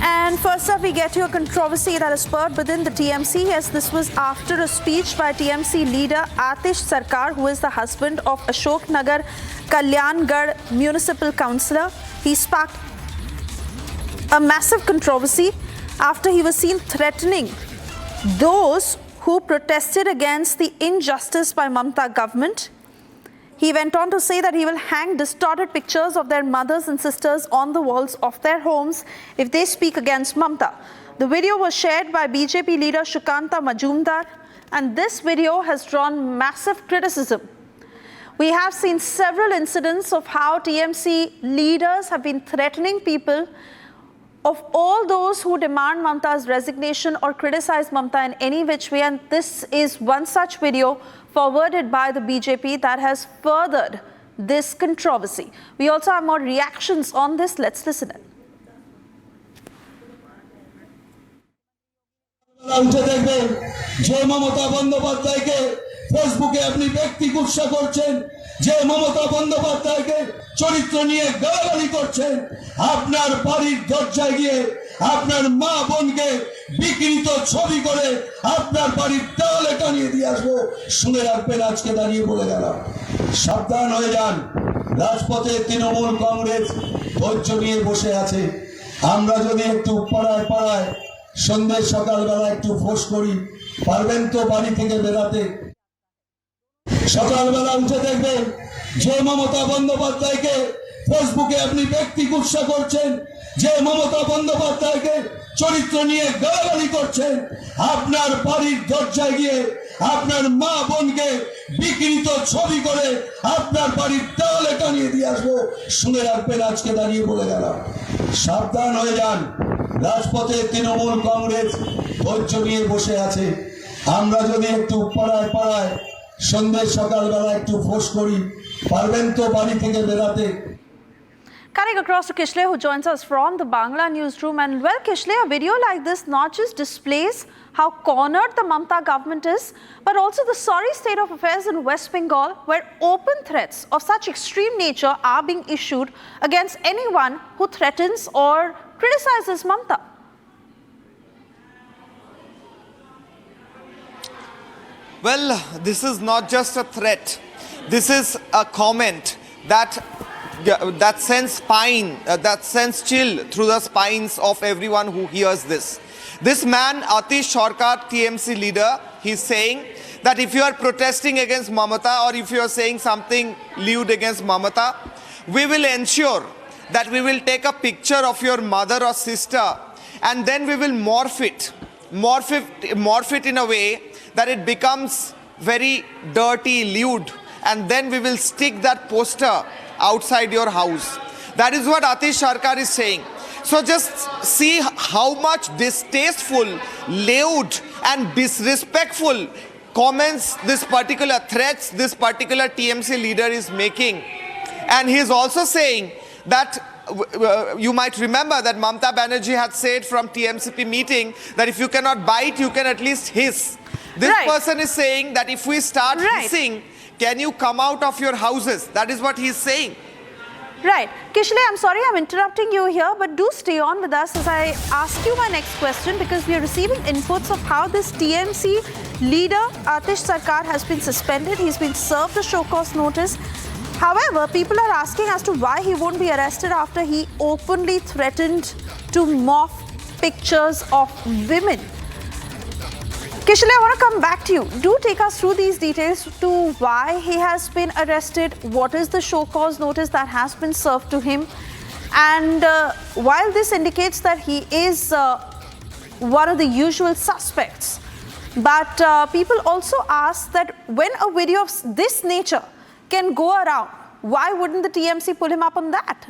And first up, we get to a controversy that has spurred within the TMC. Yes, this was after a speech by TMC leader Atish Sarkar, who is the husband of Ashok Nagar Kalyangarh Municipal Councillor. He sparked a massive controversy after he was seen threatening those who protested against the injustice by Mamata government. He went on to say that he will hang distorted pictures of their mothers and sisters on the walls of their homes if they speak against Mamata. The video was shared by BJP leader Sukanta Majumdar, and this video has drawn massive criticism. We have seen several incidents of how TMC leaders have been threatening people, of all those who demand Mamata's resignation or criticize Mamata in any which way, and this is one such video forwarded by the BJP that has furthered this controversy. We also have more reactions on this. Let's listen in. ফেসবুকে আপনি ব্যক্তি কুৎসা করছেন, যে মমতা বন্দ্যোপাধ্যায়কে চরিত্র নিয়ে গালাগালি করছেন, আপনার বাড়ির দরজায় গিয়ে আপনার মা বোনকে বিকৃত ছবি করে আপনার বাড়ির দেওয়ালে টানিয়ে দিয়ে আসবো। শুনে রাখবেন, আজকে দাঁড়িয়ে বলে গেলাম, সাবধান হয়ে যান। রাজপথে তৃণমূল কংগ্রেস ধৈর্য নিয়ে বসে আছে। আমরা যদি একটু পাড়ায় পাড়ায় সন্ধ্যে সকালবেলা একটু ফোঁস করি, পারবেন তো বাড়ি থেকে বেরাতে? সকালবেলা উঠে দেখবেন যে মমতা বন্দ্যোপাধ্যায়কে ফেসবুকে আপনি ব্যক্তি কুৎসা করছেন, যে মমতা বন্দ্যোপাধ্যায়কে চরিত্র নিয়ে গালাগালি করছেন, আপনার বাড়ির দরজায় গিয়ে আপনার মা বোনকে বিকৃত ছবি করে আপনার বাড়ির দেওয়ালে টানিয়ে দিয়ে আসবো। শুনে রাখবেন, আজকে দাঁড়িয়ে বলে গেলাম, সাবধান হয়ে যান। রাজপথে তৃণমূল কংগ্রেস ধৈর্য নিয়ে বসে আছে। আমরা যদি একটু পাড়ায় পাড়ায় সন্ধ্যে সকালবেলা একটু ফোঁস করি, পারবেন তো বাড়ি থেকে বেরাতে? Cutting across to Kishle, who joins us from the Bangla newsroom. And well, Kishle, a video like this not just displays how cornered the Mamata government is, but also the sorry state of affairs in West Bengal, where open threats of such extreme nature are being issued against anyone who threatens or criticizes Mamata. Well, this is not just a threat. This is a comment that sends chill through the spines of everyone who hears this. This man, Atish Sarkar, TMC leader, he's saying that if you are protesting against Mamata or if you are saying something lewd against Mamata, we will ensure that we will take a picture of your mother or sister and then we will morph it in a way that it becomes very dirty, lewd, and then we will stick that poster outside your house. That is what Atish Sarkar is saying. So just see how much distasteful, lewd and disrespectful comments this particular threats this particular TMC leader is making. And he is also saying that you might remember that Mamata Banerjee had said from TMCP meeting that if you cannot bite, you can at least hiss. This person is saying that if we start hissing, can you come out of your houses? That is what he is saying. Right. Kishle, I'm sorry I'm interrupting you here, but do stay on with us as I ask you my next question, because we are receiving inputs of how this TMC leader, Atish Sarkar, has been suspended. He's been served a show cause notice. However, people are asking as to why he won't be arrested after he openly threatened to morph pictures of women. Kishle, I want to come back to you. Do take us through these details to why he has been arrested, what is the show cause notice that has been served to him, and while this indicates that he is one of the usual suspects, but people also ask that when a video of this nature can go around, why wouldn't the TMC pull him up on that?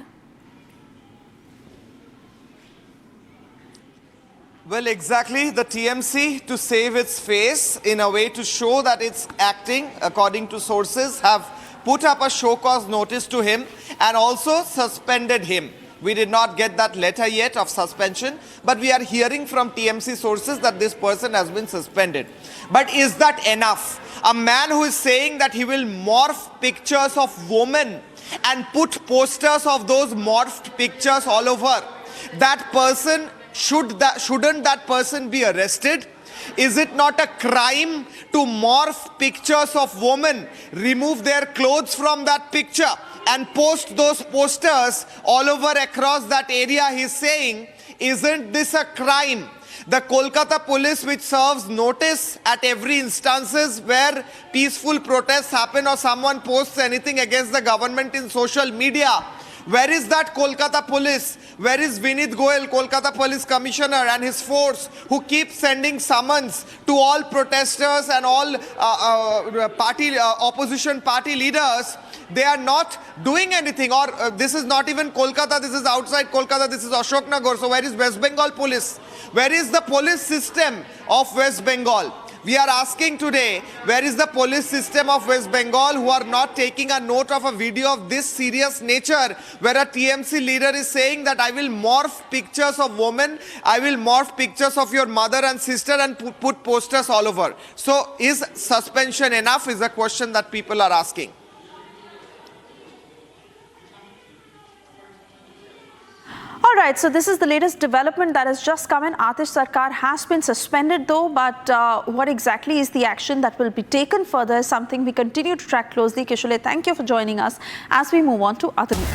Well, exactly. The TMC, to save its face in a way to show that it's acting according to sources, have put up a show cause notice to him and also suspended him. We did not get that letter yet of suspension, but we are hearing from TMC sources that this person has been suspended. But is that enough? A man who is saying that he will morph pictures of women and put posters of those morphed pictures all over, that person shouldn't that person be arrested? Is it not a crime to morph pictures of women, remove their clothes from that picture and post those posters all over across that area? He's saying, isn't this a crime? The Kolkata police, which serves notice at every instances where peaceful protests happen or someone posts anything against the government in social media, where is that Kolkata police? Where is Vinit Goyal, Kolkata police commissioner, and his force, who keep sending summons to all protesters and all opposition party leaders? They are not doing anything. Or this is not even Kolkata, this is outside Kolkata, this is Ashoknagar. So where is West Bengal police? Where is the police system of West Bengal? We are asking today, where is the police system of West Bengal, who are not taking a note of a video of this serious nature, where a TMC leader is saying that I will morph pictures of women, I will morph pictures of your mother and sister and put posters all over. So is suspension enough, is a question that people are asking. All right, so this is the latest development that has just come in. Atish Sarkar has been suspended though, but what exactly is the action that will be taken further is something we continue to track closely. Kishore, thank you for joining us as we move on to other news.